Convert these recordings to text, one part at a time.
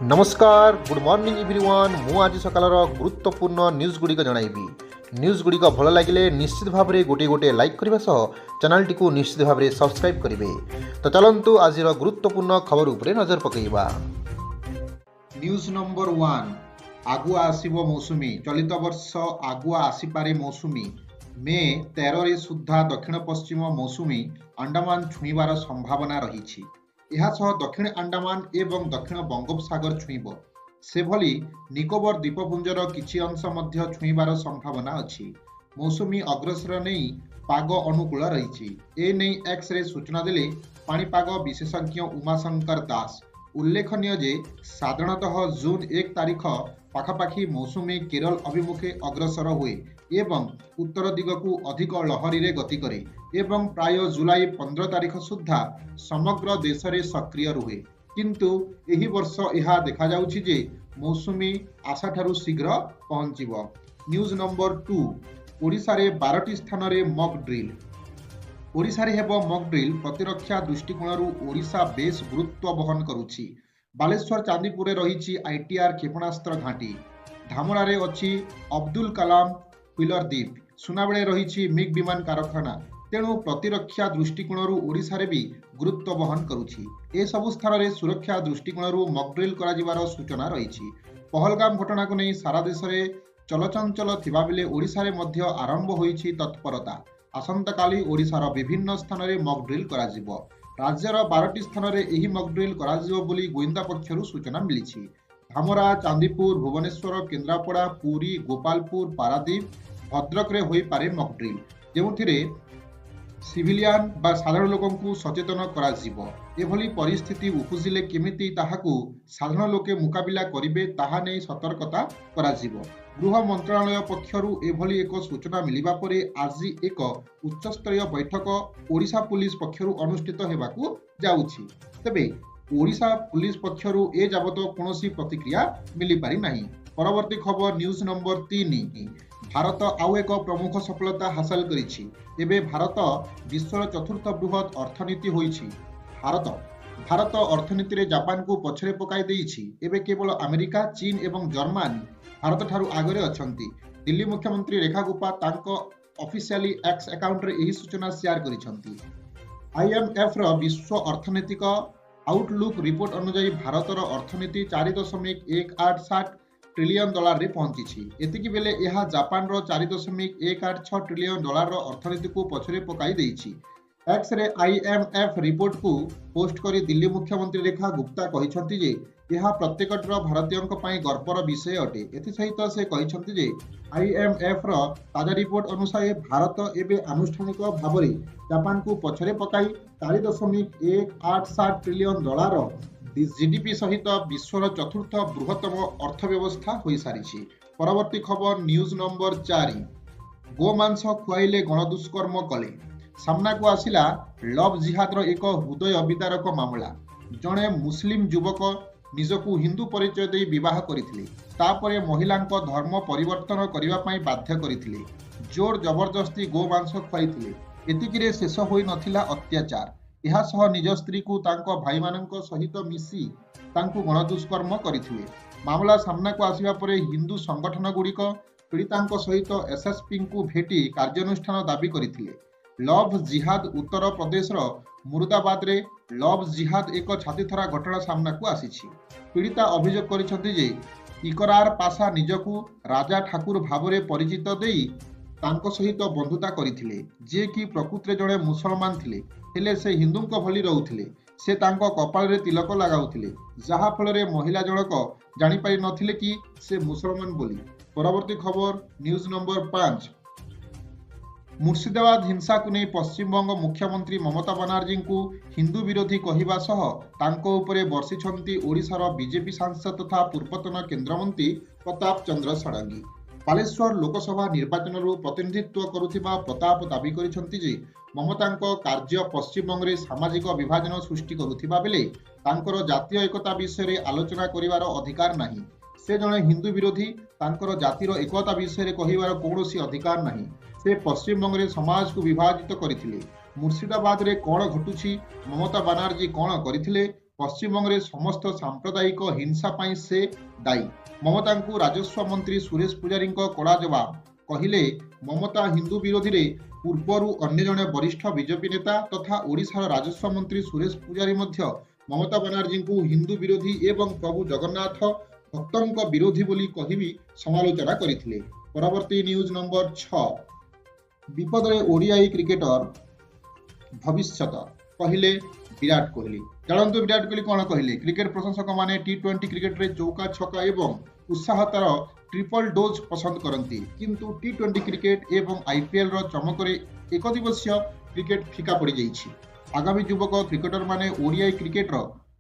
नमस्कार good morning everyone मु आज सकाळर गुरुत्वपूर्ण न्यूज गुड़िक जनइबी न्यूज गुड़िक भल लगे निश्चित भाव में गोटे गोटे लाइक करने सह चैनल टी निश्चित भाव में सब्सक्राइब करेंगे। तो चलतु आज गुरुत्वपूर्ण खबर उपरे नजर पकईबा। News number 1 आगुआ आसिबो मौसुमी। चलित वर्ष आगुआ आसीपारे मौसुमी। मे 13 सुधा दक्षिण पश्चिम मौसुमी अंडमान छुईबार संभावना रही। यह दक्षिण अंडमान एवं दक्षिण बंगोपसागर छुईब। सेभली निकोबर द्वीपपुंजर किछि अंश मध्य छुईबार संभावना अछि। मौसुमी अग्रसर नहीं पाग अनुकूल रही। ए नहीं एक्स रे सूचना देले पाणीपाग विशेषज्ञ उमाशंकर दास। उल्लेखनीय जे साधारणतः जून 1 तारिख पाखापाखि मौसुमी केरल अभिमुखे अग्रसर हुए एवं उत्तर दिगकू अधिक लहरी रे गति करे एवं प्राय जुलाई 15 तारिख सुधा समग्र देश रे सक्रिय रुहे। किंतु एही वर्ष यह देखा जाउछि जे मौसुमी आशा ठारू शीघ्र पहुंचिबो। न्यूज नंबर 2 ओडिशा रे 12टी स्थान रे मॉक ड्रिल। ओडिशा रे हेबो मॉक ड्रिल। प्रतिरक्षा दृष्टिकोणरू ओडिशा बेस गुरुत्व बहन करुछि। बालेश्वर चांदीपुर रही आईटीआर क्षेपणास्त्र घाटी। धामरा रे अछि अब्दुल कलाम व्हीलर द्वीप। सुनाबेले रही मिग विमान कारखाना। तेणु प्रतिरक्षा दृष्टिकोणरू ओडिशा रे भी गुरुत्व बहन करुछि। ए सबु स्थान रे सुरक्षा दृष्टिकोणरू मॉक ड्रिल करा जिवार सूचना रही। पहलगाम घटना को नहीं सारा देश रे चलचंचल थिबा बेले ओडिशा रे मध्य आरंभ होईछि तत्परता। आसंता काली ओडिशार विभिन्न स्थान रे मॉक ड्रिल करा जिवो। राज्यर 12टी स्थान रे एही मॉक ड्रिल करा जिवो बोली गोविंदा पक्षरु सूचना मिलिछि। धामरा, चांदीपुर, भुवनेश्वर, केन्द्रापड़ा, पुरी, गोपालपुर, पारादीप, भद्रक रे होई पारे मॉक ड्रिल, जेउथिरे सिविलियन बा साधारण लोकंकु सचेतन करा जिवो। एभली परिस्थिति उपजिले केमिति ताहाकु साधारण लोके मुकाबिला करिवे ताहा नै सतर्कता करा जिवो। गृह मंत्रालय पक्षरु एभली एक सूचना मिलिबा परे आज एक उच्चस्तरीय बैठक ओडिशा पुलिस पक्षरु अनुष्ठित हेबाकु जाउछि। तबे ओडिशा पुलिस पक्षरु ए जाबत कोनोसी प्रतिक्रिया मिली पारि नाही। परवर्ती खबर न्यूज नंबर 3। भारत आउ एक प्रमुख सफलता हासिल करिछि। एबे भारत विश्वर चतुर्थ बृहत अर्थनीति होइछि। भारत अर्थनीति रे जापान को पछरे पकाई देइछि। एबे केवल अमेरिका, चीन एवं जर्मनी भारत ठारू आगरे अछंती। दिल्ली मुख्यमंत्री रेखा गुप्ता तांको ऑफिशियली एक्स अकाउंट रे एही सूचना शेयर करिसंती। आईएमएफ रो विश्व अर्थनैतिक आउटलुक रिपोर्ट अनुसार भारतर अर्थनीति 4.187 ट्रिलियन डॉलर रे पहुंची। एतिकी बेले यह जापान रो 4.186 ट्रिलियन डॉलर रो अर्थनीति को पछरे पकाई देइछि। एक्स रे आईएमएफ रिपोर्ट को पोस्ट करी दिल्ली मुख्यमंत्री रेखा गुप्ता कहिसंती जे यह प्रत्येकटर भारतीयों पई गर्वर विषय अटे। एथि सहित से कहिसंती जे आईएमएफ रो ताजा रिपोर्ट अनुसार भारत एबे आनुष्ठानिक भाव में जापान को पछरे पकाई 4.187 ट्रिलियन डॉलर जीडीपी सहित विश्वर चतुर्थ बृहत्तम अर्थव्यवस्था हो सारी। परवर्ती खबर न्यूज नंबर 4 गोमांस खुआइले गणदुष्कर्म कले। सामना को आसिला लव जिहादर एक हृदय विदारक मामला। जड़े मुस्लिम युवक निजकू हिंदू परिचय दे विवाह करथिले। तापरे महिलांको धर्म परिवर्तन करिवा पई बाध्य करथिले। जोर जबरदस्ती गोमांस खुआइथिले। एतिकिरे शेष होई नथिला अत्याचार। यह सह निज स्त्री को तांको भाई मानंको सहित मिसी तांको गणदुष्कर्म करथिले। मामला सामना को आसिबा परे हिंदू संगठन गुड़िक पीड़ितांको सहित एसएसपी को भेटी कार्यानुष्ठान दाबी करथिले। लव जिहाद उत्तर प्रदेश मुर्दाबाद रे लव जिहाद एक छातीथरा घटना सामना को आसीछि। पीड़िता अभियोग करिसंती जे इकरार पाशा निजकू राजा ठाकुर भावरे परिचित देई तांको सहित बंधुता करथिले, जे कि प्रकृति जड़े मुसलमान थिले हेले से हिंदूंको भली रहुथिले। से तांको कपाल रे तिलक लगाउथिले, जहा फल रे महिला जनक जानि पारि नथिले कि से मुसलमान बोली। परवर्ती खबर न्यूज नंबर 5 मुर्शिदाबाद हिंसा को नहीं पश्चिमबंग मुख्यमंत्री ममता बनर्जी को हिंदू विरोधी कहवा सह तांको उपरे बर्षिछंती ओडिशार बीजेपी सांसद तथा पूर्वतन केंद्रमंत्री प्रताप चंद्र षडंगी। बालेश्वर लोकसभा निर्वाचन प्रतिनिधित्व करुथिबा प्रताप दाबी करिसंती जे ममतांको कार्य पश्चिमबंग रे सामाजिक विभाजन सृष्टि करुथिबा बेले तांकर जातीय एकता विषय रे आलोचना करिवार अधिकार नाही। से जणे हिंदू विरोधी, तांकर जातिर एकता विषय कहिबार कौनसी अधिकार नाही। से पश्चिमबंग रे समाज को विभाजित करथिले। मुर्शिदाबाद रे कौन घटुछि, ममता बनर्जी कौन करथिले, ପଶ୍ଚିମବଙ୍ଗରେ ସମସ୍ତ ସାମ୍ପ୍ରଦାୟିକ ହିଂସା ପାଇଁ ସେ ଦାୟୀ। ମମତାଙ୍କୁ ରାଜସ୍ୱ ମନ୍ତ୍ରୀ ସୁରେଶ ପୂଜାରୀଙ୍କ କଡ଼ା ଜବାବ। କହିଲେ ମମତା ହିନ୍ଦୁ ବିରୋଧୀରେ ପୂର୍ବରୁ ଅନ୍ୟ ଜଣେ ବରିଷ୍ଠ ବିଜେପି ନେତା ତଥା ଓଡ଼ିଶାର ରାଜସ୍ୱ ମନ୍ତ୍ରୀ ସୁରେଶ ପୂଜାରୀ ମଧ୍ୟ ମମତା ବାନାର୍ଜୀଙ୍କୁ ହିନ୍ଦୁ ବିରୋଧୀ ଏବଂ ପ୍ରଭୁ ଜଗନ୍ନାଥ ଭକ୍ତଙ୍କ ବିରୋଧୀ ବୋଲି କହିବି ସମାଲୋଚନା କରିଥିଲେ। ପରବର୍ତ୍ତୀ ନ୍ୟୁଜ୍ ନମ୍ବର 6, ବିପଦରେ ଓଡ଼ିଆଇ କ୍ରିକେଟର ଭବିଷ୍ୟତ କହିଲେ ବିରାଟ କୋହଲି। ଜାଣନ୍ତୁ ବିରାଟ କୋହଲି କ'ଣ କହିଲେ। କ୍ରିକେଟ ପ୍ରଶଂସକମାନେ ଟି20 କ୍ରିକେଟରେ ଚୌକା ଛକା ଏବଂ ଉତ୍ସାହତାର ଟ୍ରିପଲ ଡୋଜ୍ ପସନ୍ଦ କରନ୍ତି, କିନ୍ତୁ ଟି20 କ୍ରିକେଟ ଏବଂ ଆଇପିଏଲର ଚମକରେ ଏକଦିବସୀୟ କ୍ରିକେଟ ଫିକା ପଡ଼ିଯାଇଛି। ଆଗାମୀ ଯୁବକ କ୍ରିକେଟରମାନେ ଓଡ଼ିଆଇ କ୍ରିକେଟର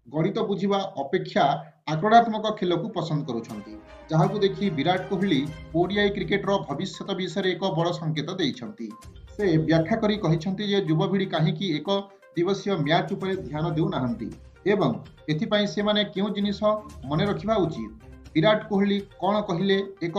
ଗଣିତ ବୁଝିବା ଅପେକ୍ଷା ଆକ୍ରମଣାତ୍ମକ ଖେଳକୁ ପସନ୍ଦ କରୁଛନ୍ତି, ଯାହାକୁ ଦେଖି ବିରାଟ କୋହଲି ଓଡ଼ିଆଇ କ୍ରିକେଟର ଭବିଷ୍ୟତ ବିଷୟରେ ଏକ ବଡ଼ ସଂକେତ ଦେଇଛନ୍ତି। ସେ ବ୍ୟାଖ୍ୟା କରି କହିଛନ୍ତି ଯେ ଯୁବପିଢ଼ି କାହିଁକି ଏକ ଦିବସୀୟ ମ୍ୟାଚ୍ ଉପରେ ଧ୍ୟାନ ଦେଉନାହାନ୍ତି ଏବଂ ଏଥିପାଇଁ ସେମାନେ କେଉଁ ଜିନିଷ ମନେ ରଖିବା ଉଚିତ। ବିରାଟ କୋହଲି କ'ଣ କହିଲେ ଏକ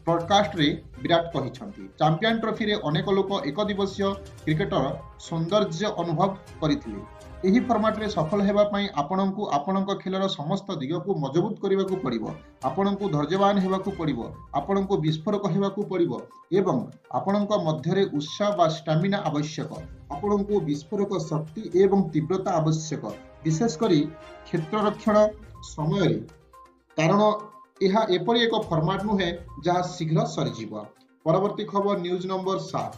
ପଡକାଷ୍ଟରେ ବିରାଟ କହିଛନ୍ତି, ଚାମ୍ପିୟନ ଟ୍ରଫିରେ ଅନେକ ଲୋକ ଏକ ଦିବସୀୟ କ୍ରିକେଟର ସୌନ୍ଦର୍ଯ୍ୟ ଅନୁଭବ କରିଥିଲେ। ଏହି ଫର୍ମାଟରେ ସଫଳ ହେବା ପାଇଁ ଆପଣଙ୍କୁ ଆପଣଙ୍କ ଖେଳର ସମସ୍ତ ଦିଗକୁ ମଜବୁତ କରିବାକୁ ପଡ଼ିବ। ଆପଣଙ୍କୁ ଧୈର୍ଯ୍ୟବାନ ହେବାକୁ ପଡ଼ିବ, ଆପଣଙ୍କୁ ବିସ୍ଫୋରକ ହେବାକୁ ପଡ଼ିବ ଏବଂ ଆପଣଙ୍କ ମଧ୍ୟରେ ଉତ୍ସାହ ବା ଷ୍ଟାମିନା ଆବଶ୍ୟକ। ଆପଣଙ୍କୁ ବିସ୍ଫୋରକ ଶକ୍ତି ଏବଂ ତୀବ୍ରତା ଆବଶ୍ୟକ, ବିଶେଷ କରି କ୍ଷେତ୍ରରକ୍ଷଣ ସମୟରେ, କାରଣ ଏହା ଏପରି ଏକ ଫର୍ମାଟ ନୁହେଁ ଯାହା ଶୀଘ୍ର ସରିଯିବ। ପରବର୍ତ୍ତୀ ଖବର ନ୍ୟୁଜ୍ ନମ୍ବର 7,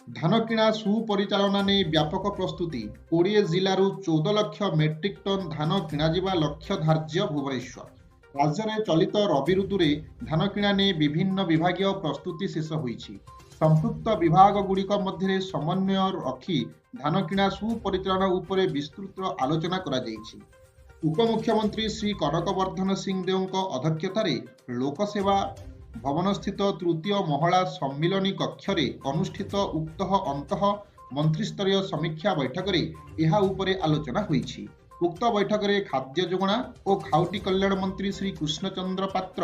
ଧାନ କିଣା ସୁପରିଚାଳନା ନେଇ ବ୍ୟାପକ ପ୍ରସ୍ତୁତି। 20 ଜିଲ୍ଲାରୁ 14 ଲକ୍ଷ ମେଟ୍ରିକ୍ ଟନ୍ ଧାନ କିଣାଯିବା ଲକ୍ଷ୍ୟ ଧାର୍ଯ୍ୟ ଭୁବନେଶ୍ୱର। ରାଜ୍ୟରେ ଚଳିତ ରବି ଋତୁରେ ଧାନ କିଣା ନେଇ ବିଭିନ୍ନ ବିଭାଗୀୟ ପ୍ରସ୍ତୁତି ଶେଷ ହୋଇଛି। ସମ୍ପୃକ୍ତ ବିଭାଗଗୁଡ଼ିକ ମଧ୍ୟରେ ସମନ୍ୱୟ ରଖି ଧାନ କିଣା ସୁପରିଚାଳନା ଉପରେ ବିସ୍ତୃତ ଆଲୋଚନା କରାଯାଇଛି। ଉପମୁଖ୍ୟମନ୍ତ୍ରୀ ଶ୍ରୀ କନକବର୍ଦ୍ଧନ ସିଂ ଦେଓଙ୍କ ଅଧ୍ୟକ୍ଷତାରେ ଲୋକସେବା ଭବନସ୍ଥିତ ତୃତୀୟ ମହିଳା ସମ୍ମିଳନୀ କକ୍ଷରେ ଅନୁଷ୍ଠିତ ଉକ୍ତ ଅନ୍ତଃ ମନ୍ତ୍ରିସ୍ତରୀୟ ସମୀକ୍ଷା ବୈଠକରେ ଏହା ଉପରେ ଆଲୋଚନା ହୋଇଛି। ଉକ୍ତ ବୈଠକରେ ଖାଦ୍ୟ ଯୋଗାଣ ଓ ଖାଉଟି କଲ୍ୟାଣ ମନ୍ତ୍ରୀ ଶ୍ରୀ କୃଷ୍ଣଚନ୍ଦ୍ର ପାତ୍ର,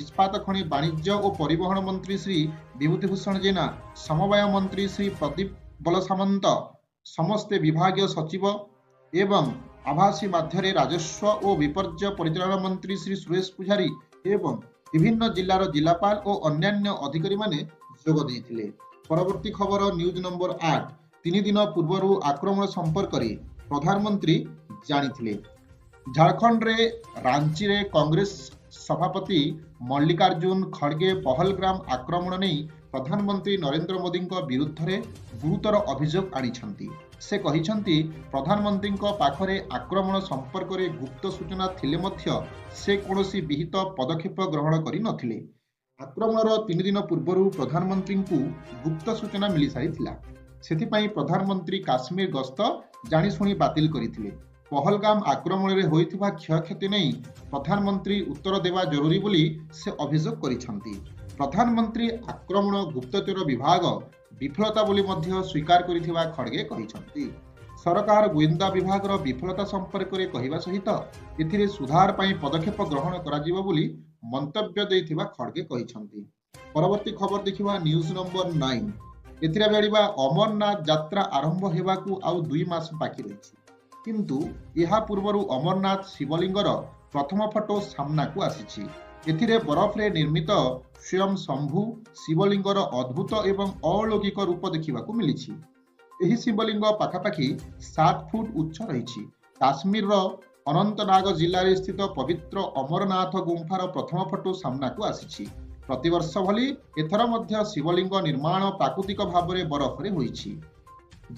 ଇସ୍ପାତ ଖଣି ବାଣିଜ୍ୟ ଓ ପରିବହନ ମନ୍ତ୍ରୀ ଶ୍ରୀ ବିଭୂତିଭୂଷଣ ଜେନା, ସମବାୟ ମନ୍ତ୍ରୀ ଶ୍ରୀ ପ୍ରଦୀପ ବଲସାମନ୍ତ, ସମସ୍ତେ ବିଭାଗୀୟ ସଚିବ ଏବଂ ଆଭାସୀ ମାଧ୍ୟମରେ ରାଜସ୍ୱ ଓ ବିପର୍ଯ୍ୟୟ ପରିଚାଳନା ମନ୍ତ୍ରୀ ଶ୍ରୀ ସୁରେଶ ପୂଜାରୀ ଏବଂ ବିଭିନ୍ନ ଜିଲ୍ଲାର ଜିଲ୍ଲାପାଳ ଓ ଅନ୍ୟାନ୍ୟ ଅଧିକାରୀମାନେ ଯୋଗ ଦେଇଥିଲେ। ପରବର୍ତ୍ତୀ ଖବର ନ୍ୟୁଜ୍ ନମ୍ବର 8, 3 ଦିନ ପୂର୍ବରୁ ଆକ୍ରମଣ ସମ୍ପର୍କରେ ପ୍ରଧାନମନ୍ତ୍ରୀ ଜାଣିଥିଲେ। ଝାଡ଼ଖଣ୍ଡରେ ରାଞ୍ଚିରେ କଂଗ୍ରେସ ସଭାପତି ମଲ୍ଲିକାର୍ଜୁନ ଖଡ଼ଗେ ପହଲଗ୍ରାମ ଆକ୍ରମଣ ନେଇ ପ୍ରଧାନମନ୍ତ୍ରୀ ନରେନ୍ଦ୍ର ମୋଦିଙ୍କ ବିରୁଦ୍ଧରେ ଗୁରୁତର ଅଭିଯୋଗ ଆଣିଛନ୍ତି। ସେ କହିଛନ୍ତି ପ୍ରଧାନମନ୍ତ୍ରୀଙ୍କ ପାଖରେ ଆକ୍ରମଣ ସମ୍ପର୍କରେ ଗୁପ୍ତ ସୂଚନା ଥିଲେ ମଧ୍ୟ ସେ କୌଣସି ବିହିତ ପଦକ୍ଷେପ ଗ୍ରହଣ କରିନଥିଲେ। ଆକ୍ରମଣର 3 ଦିନ ପୂର୍ବରୁ ପ୍ରଧାନମନ୍ତ୍ରୀଙ୍କୁ ଗୁପ୍ତ ସୂଚନା ମିଳିସାରିଥିଲା। ସେଥିପାଇଁ ପ୍ରଧାନମନ୍ତ୍ରୀ କାଶ୍ମୀର ଗସ୍ତ ଜାଣିଶୁଣି ବାତିଲ କରିଥିଲେ। ପହଲଗାମ ଆକ୍ରମଣରେ ହୋଇଥିବା କ୍ଷୟକ୍ଷତି ନେଇ ପ୍ରଧାନମନ୍ତ୍ରୀ ଉତ୍ତର ଦେବା ଜରୁରୀ ବୋଲି ସେ ଅଭିଯୋଗ କରିଛନ୍ତି। ପ୍ରଧାନମନ୍ତ୍ରୀ ଆକ୍ରମଣ ଗୁପ୍ତଚର ବିଭାଗ ବିଫଳତା ବୋଲି ମଧ୍ୟ ସ୍ୱୀକାର କରିଥିବା ଖଡ଼ଗେ କହିଛନ୍ତି। ସରକାର ଗୋଇନ୍ଦା ବିଭାଗର ବିଫଳତା ସମ୍ପର୍କରେ କହିବା ସହିତ ଏଥିରେ ସୁଧାର ପାଇଁ ପଦକ୍ଷେପ ଗ୍ରହଣ କରାଯିବ ବୋଲି ମନ୍ତବ୍ୟ ଦେଇଥିବା ଖଡ଼ଗେ କହିଛନ୍ତି। ପରବର୍ତ୍ତୀ ଖବର ଦେଖିବା ନ୍ୟୁଜ୍ ନମ୍ବର 9, ଏଥିରେ ଜାଣିବା ଅମରନାଥ ଯାତ୍ରା ଆରମ୍ଭ ହେବାକୁ ଆଉ 2 ମାସ ବାକି ରହିଛି, କିନ୍ତୁ ଏହା ପୂର୍ବରୁ ଅମରନାଥ ଶିବଲିଙ୍ଗର ପ୍ରଥମ ଫଟୋ ସାମ୍ନାକୁ ଆସିଛି। ଏଥିରେ ବରଫରେ ନିର୍ମିତ ସ୍ୱୟଂ ଶମ୍ଭୁ ଶିବଲିଙ୍ଗର ଅଦ୍ଭୁତ ଏବଂ ଅଲୌକିକ ରୂପ ଦେଖିବାକୁ ମିଳିଛି। ଏହି ଶିବଲିଙ୍ଗ ପାଖାପାଖି 7 ଫୁଟ ଉଚ୍ଚ ରହିଛି। କାଶ୍ମୀରର ଅନନ୍ତନାଗ ଜିଲ୍ଲାରେ ସ୍ଥିତ ପବିତ୍ର ଅମରନାଥ ଗୁମ୍ଫାର ପ୍ରଥମ ଫଟୋ ସାମ୍ନାକୁ ଆସିଛି। ପ୍ରତିବର୍ଷ ଭଳି ଏଥର ମଧ୍ୟ ଶିବଲିଙ୍ଗ ନିର୍ମାଣ ପ୍ରାକୃତିକ ଭାବରେ ବରଫରେ ହୋଇଛି,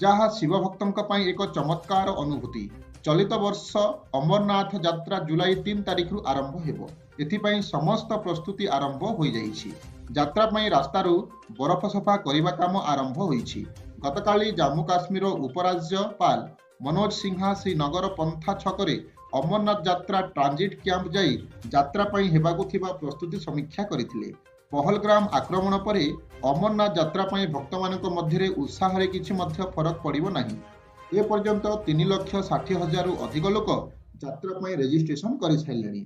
ଯାହା ଶିବ ଭକ୍ତଙ୍କ ପାଇଁ ଏକ ଚମତ୍କାର ଅନୁଭୂତି। ଚଳିତ ବର୍ଷ ଅମରନାଥ ଯାତ୍ରା ଜୁଲାଇ 3 ତାରିଖରୁ ଆରମ୍ଭ ହେବ। ଏଥିପାଇଁ ସମସ୍ତ ପ୍ରସ୍ତୁତି ଆରମ୍ଭ ହୋଇଯାଇଛି। ଯାତ୍ରା ପାଇଁ ରାସ୍ତାରୁ ବରଫ ସଫା କରିବା କାମ ଆରମ୍ଭ ହୋଇଛି। ଗତକାଲି ଜାମ୍ମୁ କାଶ୍ମୀର ଉପରାଜ୍ୟପାଳ ମନୋଜ ସିହ୍ନା ଶ୍ରୀନଗର ପନ୍ଥା ଛକରେ ଅମରନାଥ ଯାତ୍ରା ଟ୍ରାନଜିଟ୍ କ୍ୟାମ୍ପ ଯାଇ ଯାତ୍ରା ପାଇଁ ହେବାକୁ ଥିବା ପ୍ରସ୍ତୁତି ସମୀକ୍ଷା କରିଥିଲେ। ପହଲଗ୍ରାମ ଆକ୍ରମଣ ପରେ ଅମରନାଥ ଯାତ୍ରା ପାଇଁ ଭକ୍ତମାନଙ୍କ ମଧ୍ୟରେ ଉତ୍ସାହରେ କିଛି ମଧ୍ୟ ଫରକ ପଡ଼ିବ ନାହିଁ। ଏପର୍ଯ୍ୟନ୍ତ 3,60,000ରୁ ଅଧିକ ଲୋକ ଯାତ୍ରା ପାଇଁ ରେଜିଷ୍ଟ୍ରେସନ କରିସାରିଲେଣି।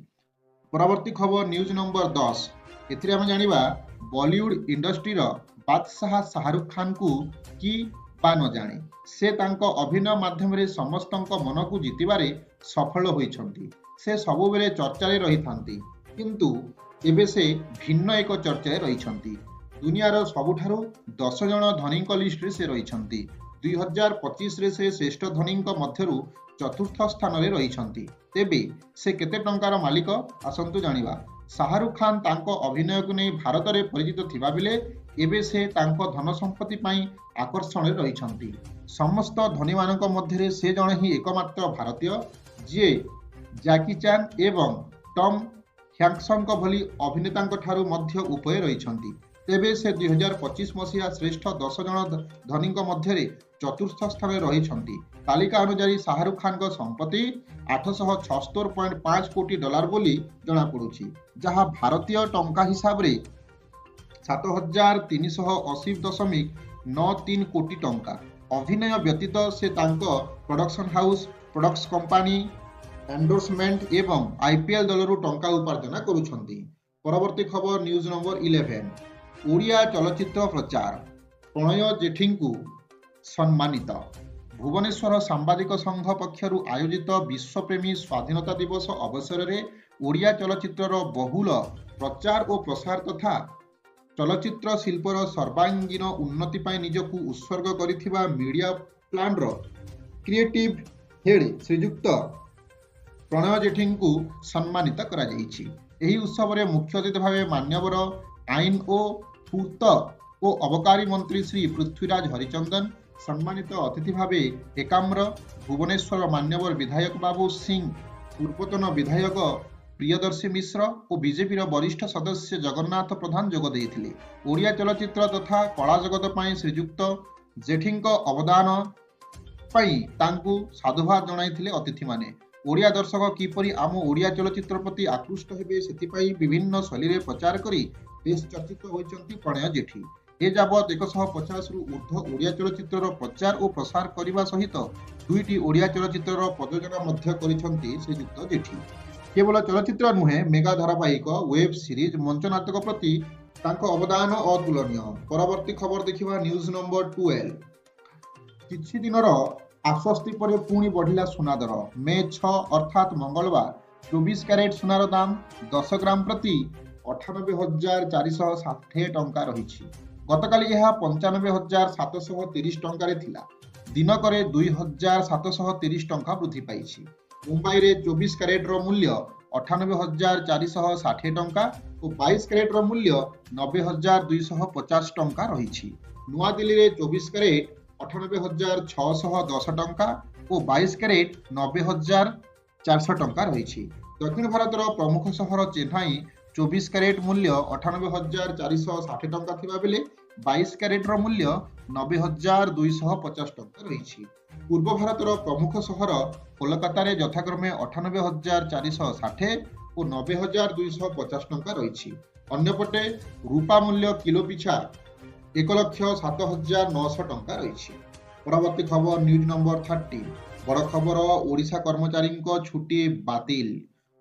ପରବର୍ତ୍ତୀ ଖବର ନ୍ୟୁଜ୍ ନମ୍ବର 10, ଏଥିରେ ଆମେ ଜାଣିବା ବଲିଉଡ୍ ଇଣ୍ଡଷ୍ଟ୍ରିର ବାଦଶାହ ଶାହରୁଖ ଖାନଙ୍କୁ କି ବା ନ ଜାଣେ ସେ ତାଙ୍କ ଅଭିନୟ ମାଧ୍ୟମରେ ସମସ୍ତଙ୍କ ମନକୁ ଜିତିବାରେ ସଫଳ ହୋଇଛନ୍ତି। ସେ ସବୁବେଳେ ଚର୍ଚ୍ଚାରେ ରହିଥାନ୍ତି, କିନ୍ତୁ ଏବେ ସେ ଭିନ୍ନ ଏକ ଚର୍ଚ୍ଚାରେ ରହିଛନ୍ତି। ଦୁନିଆର ସବୁଠାରୁ 10 ଜଣ ଧନୀଙ୍କ ଲିଷ୍ଟରେ ସେ ରହିଛନ୍ତି। 2025ରେ ସେ ଶ୍ରେଷ୍ଠ ଧନୀଙ୍କ ମଧ୍ୟରୁ ଚତୁର୍ଥ ସ୍ଥାନରେ ରହିଛନ୍ତି। ତେବେ ସେ କେତେ ଟଙ୍କାର ମାଲିକ ଆସନ୍ତୁ ଜାଣିବା। ଶାହରୁଖ ଖାନ ତାଙ୍କ ଅଭିନୟକୁ ନେଇ ଭାରତରେ ପରିଚିତ ଥିବାବେଳେ ଏବେ ସେ ତାଙ୍କ ଧନ ସମ୍ପତ୍ତି ପାଇଁ ଆକର୍ଷଣରେ ରହିଛନ୍ତି। ସମସ୍ତ ଧନୀମାନଙ୍କ ମଧ୍ୟରେ ସେ ଜଣେ ହିଁ ଏକମାତ୍ର ଭାରତୀୟ ଯିଏ ଜ୍ୟାକି ଚାନ୍ ଏବଂ ଟମ୍ ହ୍ୟାଙ୍କସଙ୍କ ଭଳି ଅଭିନେତାଙ୍କ ଠାରୁ ମଧ୍ୟ ଉପରେ ରହିଛନ୍ତି। ତେବେ ସେ 2025 ମସିହା ଶ୍ରେଷ୍ଠ 10 ଜଣ ଧନୀଙ୍କ ମଧ୍ୟରେ ଚତୁର୍ଥ ସ୍ଥାନରେ ରହିଛନ୍ତି। ତାଲିକା ଅନୁଯାୟୀ ଶାହରୁଖ ଖାନଙ୍କ ସମ୍ପତ୍ତି $876.5 କୋଟି ବୋଲି ଜଣାପଡ଼ୁଛି, ଯାହା ଭାରତୀୟ ଟଙ୍କା ହିସାବରେ 7,380.93 କୋଟି ଟଙ୍କା। ଅଭିନୟ ବ୍ୟତୀତ ସେ ତାଙ୍କ production house, products company, endorsement ଏବଂ IPL ଦଳରୁ ଟଙ୍କା ଉପାର୍ଜନ କରୁଛନ୍ତି। ପରବର୍ତ୍ତୀ ଖବର ନ୍ୟୁଜ୍ ନମ୍ବର 11। ଓଡ଼ିଆ ଚଳଚ୍ଚିତ୍ର ପ୍ରଚାର, ପ୍ରଣୟ ଜେଠୀଙ୍କୁ ସମ୍ମାନିତ। ଭୁବନେଶ୍ୱର ସାମ୍ବାଦିକ ସଂଘ ପକ୍ଷରୁ ଆୟୋଜିତ ବିଶ୍ୱପ୍ରେମୀ ସ୍ୱାଧୀନତା ଦିବସ ଅବସରରେ ଓଡ଼ିଆ ଚଳଚ୍ଚିତ୍ରର ବହୁଳ ପ୍ରଚାର ଓ ପ୍ରସାର ତଥା ଚଳଚ୍ଚିତ୍ର ଶିଳ୍ପର ସର୍ବାଙ୍ଗୀନ ଉନ୍ନତି ପାଇଁ ନିଜକୁ ଉତ୍ସର୍ଗ କରିଥିବା ମିଡିଆ ପ୍ଲାନର କ୍ରିଏଟିଭ ହେଡ୍ ଶ୍ରୀଯୁକ୍ତ ପ୍ରଣୟ ଜେଠୀଙ୍କୁ ସମ୍ମାନିତ କରାଯାଇଛି। ଏହି ଉତ୍ସବରେ ମୁଖ୍ୟ ଅତିଥି ଭାବେ ମାନ୍ୟବର ଆଇନ ଓ ପୂର୍ତ୍ତ ଓ ଅବକାରୀ ମନ୍ତ୍ରୀ ଶ୍ରୀ ପୃଥ୍ୱୀରାଜ ହରିଚନ୍ଦନ, ସମ୍ମାନିତ ଅତିଥି ଭାବେ ଏକାମ୍ର ଭୁବନେଶ୍ୱର ମାନ୍ୟବର ବିଧାୟକ ବାବୁ ସିଂ, ପୂର୍ବତନ ବିଧାୟକ ପ୍ରିୟଦର୍ଶୀ ମିଶ୍ର ଓ ବିଜେପିର ବରିଷ୍ଠ ସଦସ୍ୟ ଜଗନ୍ନାଥ ପ୍ରଧାନ ଯୋଗ ଦେଇଥିଲେ। ଓଡ଼ିଆ ଚଳଚ୍ଚିତ୍ର ତଥା କଳା ଜଗତ ପାଇଁ ଶ୍ରୀଯୁକ୍ତ ଜେଠୀଙ୍କ ଅବଦାନ ପାଇଁ ତାଙ୍କୁ ସାଧୁବାଦ ଜଣାଇଥିଲେ ଅତିଥିମାନେ। ଓଡ଼ିଆ ଦର୍ଶକ କିପରି ଆମ ଓଡ଼ିଆ ଚଳଚ୍ଚିତ୍ର ପ୍ରତି ଆକୃଷ୍ଟ ହେବେ ସେଥିପାଇଁ ବିଭିନ୍ନ ଶୈଳୀରେ ପ୍ରଚାର କରି ବେଶ ଚର୍ଚ୍ଚିତ ହୋଇଛନ୍ତି ପ୍ରଣୟ ଜେଠୀ। ଏଯାବତ୍ 150ରୁ ଉର୍ଦ୍ଧ୍ୱ ଓଡ଼ିଆ ଚଳଚ୍ଚିତ୍ରର ପ୍ରଚାର ଓ ପ୍ରସାର କରିବା ସହିତ 2ଟି ଓଡ଼ିଆ ଚଳଚ୍ଚିତ୍ରର ପ୍ରଯୋଜନା ମଧ୍ୟ କରିଛନ୍ତି ଶ୍ରୀଯୁକ୍ତ ଜେଠୀ। କେବଳ ଚଳଚ୍ଚିତ୍ର ନୁହେଁ, ମେଗା ଧାରାବାହିକ, ୱେବ୍ ସିରିଜ, ମଞ୍ଚ ନାଟକ ପ୍ରତି ତାଙ୍କ ଅବଦାନ ଅତୁଳନୀୟ। ପରବର୍ତ୍ତୀ ଖବର ଦେଖିବା ନ୍ୟୁଜ୍ ନମ୍ବର 12। କିଛି ଦିନର ଆଶ୍ୱସ୍ତି ପରେ ପୁଣି ବଢ଼ିଲା ସୁନା ଦର। ମେ 6 ଅର୍ଥାତ୍ ମଙ୍ଗଳବାର 24 କ୍ୟାରେଟ୍ ସୁନାର ଦାମ 10 ଗ୍ରାମ ପ୍ରତି 98,460 ଟଙ୍କା ରହିଛି। ଗତକାଲି ଏହା 95,730 ଟଙ୍କାରେ ଥିଲା। ଦିନକରେ 2,730 ଟଙ୍କା ବୃଦ୍ଧି ପାଇଛି। ମୁମ୍ବାଇରେ 24 କ୍ୟାରେଟ୍ର ମୂଲ୍ୟ 98,460 ଟଙ୍କା ଓ 22 କ୍ୟାରେଟ୍ର ମୂଲ୍ୟ 90,250 ଟଙ୍କା ରହିଛି। ନୂଆଦିଲ୍ଲୀରେ 24 କ୍ୟାରେଟ୍ 98,610 ଟଙ୍କା ଓ 22 କ୍ୟାରେଟ୍ 90,400 ଟଙ୍କା ରହିଛି। ଦକ୍ଷିଣ ଭାରତର ପ୍ରମୁଖ ସହର ଚେନ୍ନାଇ 24 କ୍ୟାରେଟ୍ ମୂଲ୍ୟ 98,460 ଟଙ୍କା ଥିବାବେଳେ 22 କ୍ୟାରେଟ୍ର ମୂଲ୍ୟ 90,250 ଟଙ୍କା ରହିଛି। ପୂର୍ବ ଭାରତର ପ୍ରମୁଖ ସହର କୋଲକାତାରେ ଯଥାକ୍ରମେ 98,460 ଓ 90,250 ଟଙ୍କା ରହିଛି। ଅନ୍ୟପଟେ ରୂପା ମୂଲ୍ୟ କିଲୋ ପିଛା 1,07,900 ଟଙ୍କା ରହିଛି। ପରବର୍ତ୍ତୀ ଖବର ନ୍ୟୁଜ୍ ନମ୍ବର 30। ବଡ଼ ଖବର, ଓଡ଼ିଶା କର୍ମଚାରୀଙ୍କ ଛୁଟି ବାତିଲ।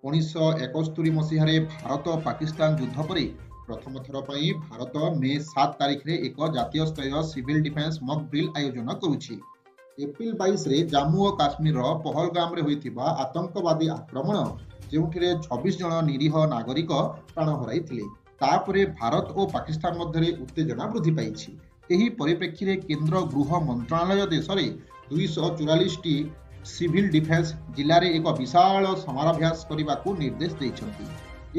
1971 ମସିହାରେ ଭାରତ ପାକିସ୍ତାନ ଯୁଦ୍ଧ ପରେ ପ୍ରଥମ ଥର ପାଇଁ ଭାରତ ମେ 7 ତାରିଖରେ ଏକ ଜାତୀୟ ସ୍ତରୀୟ ସିଭିଲ ଡିଫେନ୍ସ ମକ୍ ଡ୍ରିଲ୍ ଆୟୋଜନ କରୁଛି। ଏପ୍ରିଲ 22ରେ ଜାମ୍ମୁ ଓ କାଶ୍ମୀରର ପହଲଗାମରେ ହୋଇଥିବା ଆତଙ୍କବାଦୀ ଆକ୍ରମଣ, ଯେଉଁଥିରେ 26 ଜଣ ନିରୀହ ନାଗରିକ ପ୍ରାଣ ହରାଇଥିଲେ, ତାପରେ ଭାରତ ଓ ପାକିସ୍ତାନ ମଧ୍ୟରେ ଉତ୍ତେଜନା ବୃଦ୍ଧି ପାଇଛି। ଏହି ପରିପ୍ରେକ୍ଷୀରେ କେନ୍ଦ୍ର ଗୃହ ମନ୍ତ୍ରଣାଳୟ ଦେଶରେ 244ଟି ସିଭିଲ ଡିଫେନ୍ସ ଜିଲ୍ଲାରେ ଏକ ବିଶାଳ ସମରାଭ୍ୟାସ କରିବାକୁ ନିର୍ଦ୍ଦେଶ ଦେଇଛନ୍ତି।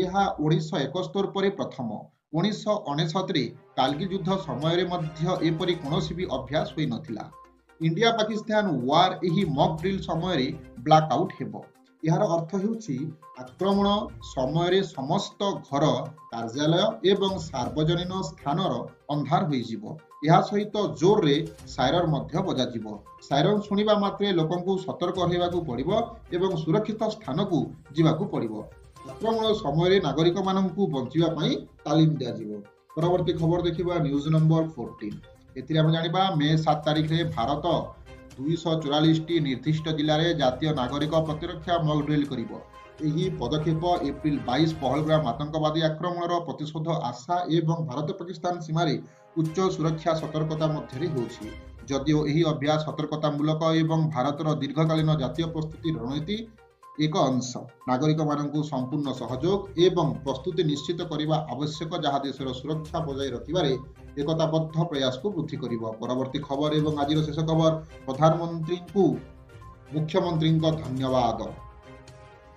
ଏହା 1971 ପରେ ପ୍ରଥମ। 1969ରେ କାର୍ଗିଲ ଯୁଦ୍ଧ ସମୟରେ ମଧ୍ୟ ଏପରି କୌଣସି ବି ଅଭ୍ୟାସ ହୋଇନଥିଲା। ଇଣ୍ଡିଆ ପାକିସ୍ତାନ ୱାର୍ ଏହି ମକ୍ ଡ୍ରିଲ୍ ସମୟରେ ବ୍ଲାକ୍ ଆଉଟ୍ ହେବ। ଏହାର ଅର୍ଥ ହେଉଛି ଆକ୍ରମଣ ସମୟରେ ସମସ୍ତ ଘର, କାର୍ଯ୍ୟାଳୟ ଏବଂ ସାର୍ବଜନୀନ ସ୍ଥାନର ଅନ୍ଧାର ହୋଇଯିବ। ଏହା ସହିତ ଜୋରରେ ସାଇରନ ମଧ୍ୟ ବଜାଯିବ। ସାଇରନ ଶୁଣିବା ମାତ୍ରେ ଲୋକଙ୍କୁ ସତର୍କ ରହିବାକୁ ପଡ଼ିବ ଏବଂ ସୁରକ୍ଷିତ ସ୍ଥାନକୁ ଯିବାକୁ ପଡ଼ିବ। ଆକ୍ରମଣ ସମୟରେ ନାଗରିକମାନଙ୍କୁ ବଞ୍ଚିବା ପାଇଁ ତାଲିମ ଦିଆଯିବ। ପରବର୍ତ୍ତୀ ଖବର ଦେଖିବା ନ୍ୟୁଜ୍ ନମ୍ବର 14। ଏଥିରେ ଆମେ ଜାଣିବା ମେ 7 ତାରିଖରେ ଭାରତ 244ଟି ନିର୍ଦ୍ଦିଷ୍ଟ ଜିଲ୍ଲାରେ ଜାତୀୟ ନାଗରିକ ପ୍ରତିରକ୍ଷା ମକ୍ ଡ୍ରିଲ୍ କରିବ। ଏହି ପଦକ୍ଷେପ ଏପ୍ରିଲ 22 ପହଲଗାମ ଆତଙ୍କବାଦୀ ଆକ୍ରମଣର ପ୍ରତିଶୋଧ ଆଶା ଏବଂ ଭାରତ ପାକିସ୍ତାନ ସୀମାରେ ଉଚ୍ଚ ସୁରକ୍ଷା ସତର୍କତା ମଧ୍ୟରେ ହେଉଛି। ଯଦିଓ ଏହି ଅଭ୍ୟାସ ସତର୍କତାମୂଳକ ଏବଂ ଭାରତର ଦୀର୍ଘକାଳୀନ ଜାତୀୟ ପ୍ରସ୍ତୁତି ରଣନୀତି ଏକ ଅଂଶ। ନାଗରିକମାନଙ୍କୁ ସମ୍ପୂର୍ଣ୍ଣ ସହଯୋଗ ଏବଂ ପ୍ରସ୍ତୁତି ନିଶ୍ଚିତ କରିବା ଆବଶ୍ୟକ, ଯାହା ଦେଶର ସୁରକ୍ଷା ବଜାୟ ରଖିବାରେ ଏକତାବଦ୍ଧ ପ୍ରୟାସକୁ ବୃଦ୍ଧି କରିବ। ପରବର୍ତ୍ତୀ ଖବର ଏବଂ ଆଜିର ଶେଷ ଖବର, ପ୍ରଧାନମନ୍ତ୍ରୀଙ୍କୁ ମୁଖ୍ୟମନ୍ତ୍ରୀଙ୍କ ଧନ୍ୟବାଦ।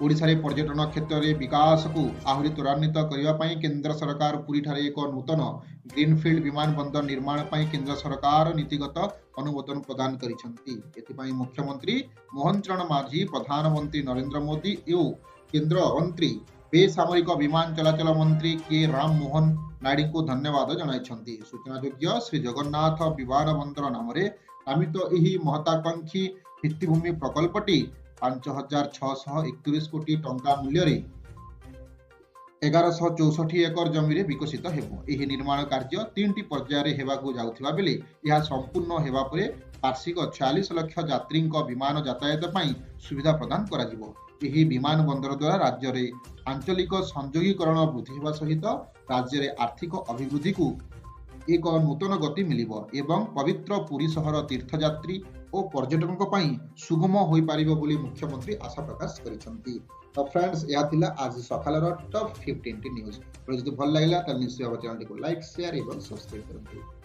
ଓଡ଼ିଶାରେ ପର୍ଯ୍ୟଟନ କ୍ଷେତ୍ରରେ ବିକାଶକୁ ଆହୁରି ତ୍ୱରାନ୍ୱିତ କରିବା ପାଇଁ କେନ୍ଦ୍ର ସରକାର ପୁରୀଠାରେ ଏକ ନୂତନ ଗ୍ରୀନଫିଲ୍ଡ ବିମାନ ବନ୍ଦର ନିର୍ମାଣ ପାଇଁ କେନ୍ଦ୍ର ସରକାର ନୀତିଗତ ଅନୁମୋଦନ ପ୍ରଦାନ କରିଛନ୍ତି। ଏଥିପାଇଁ ମୁଖ୍ୟମନ୍ତ୍ରୀ ମୋହନ ଚରଣ ମାଝୀ, ପ୍ରଧାନମନ୍ତ୍ରୀ ନରେନ୍ଦ୍ର ମୋଦି ଓ କେନ୍ଦ୍ର ମନ୍ତ୍ରୀ ବେସାମରିକ ବିମାନ ଚଳାଚଳ ମନ୍ତ୍ରୀ କେ ରାମ ମୋହନ ନାଇଡୁଙ୍କୁ ଧନ୍ୟବାଦ ଜଣାଇଛନ୍ତି। ସୂଚନାଯୋଗ୍ୟ, ଶ୍ରୀ ଜଗନ୍ନାଥ ବିମାନ ବନ୍ଦର ନାମରେ ନାମିତ ଏହି ମହତ୍ୱାକାଂକ୍ଷୀ ଭିତ୍ତିଭୂମି ପ୍ରକଳ୍ପଟି 5,631 କୋଟି ଟଙ୍କା ମୂଲ୍ୟରେ 1164 ଏକର ଜମିରେ ବିକଶିତ ହେବ। ଏହି ନିର୍ମାଣ କାର୍ଯ୍ୟ 3ଟି ପର୍ଯ୍ୟାୟରେ ହେବାକୁ ଯାଉଥିବା ବେଳେ ଏହା ସମ୍ପୂର୍ଣ୍ଣ ହେବା ପରେ ବାର୍ଷିକ 46 ଲକ୍ଷ ଯାତ୍ରୀଙ୍କ ବିମାନ ଯାତାୟାତ ପାଇଁ ସୁବିଧା ପ୍ରଦାନ କରାଯିବ। ଏହି ବିମାନ ବନ୍ଦର ଦ୍ୱାରା ରାଜ୍ୟରେ ଆଞ୍ଚଳିକ ସଂଯୋଗୀକରଣ ବୃଦ୍ଧି ହେବା ସହିତ ରାଜ୍ୟରେ ଆର୍ଥିକ ଅଭିବୃଦ୍ଧିକୁ ଏକ ନୂତନ ଗତି ମିଳିବ ଏବଂ ପବିତ୍ର ପୁରୀ ସହର ତୀର୍ଥଯାତ୍ରୀ ଓ ପର୍ଯ୍ୟଟକଙ୍କ ପାଇଁ ସୁଗମ ହୋଇପାରିବ ବୋଲି ମୁଖ୍ୟମନ୍ତ୍ରୀ ଆଶା ପ୍ରକାଶ କରିଛନ୍ତି। ତ ଫ୍ରେଣ୍ଡସ୍, ଏହା ଥିଲା ଆଜି ସକାଳର ଟପ୍ 15ଟି ନ୍ୟୁଜ୍। ଯଦି ଭଲ ଲାଗିଲା ତାହେଲେ ନିଶ୍ଚୟ ଭାବେ ଚ୍ୟାନେଲଟିକୁ ଲାଇକ୍, ସେୟାର ଏବଂ ସବସ୍କ୍ରାଇବ୍ କରନ୍ତୁ।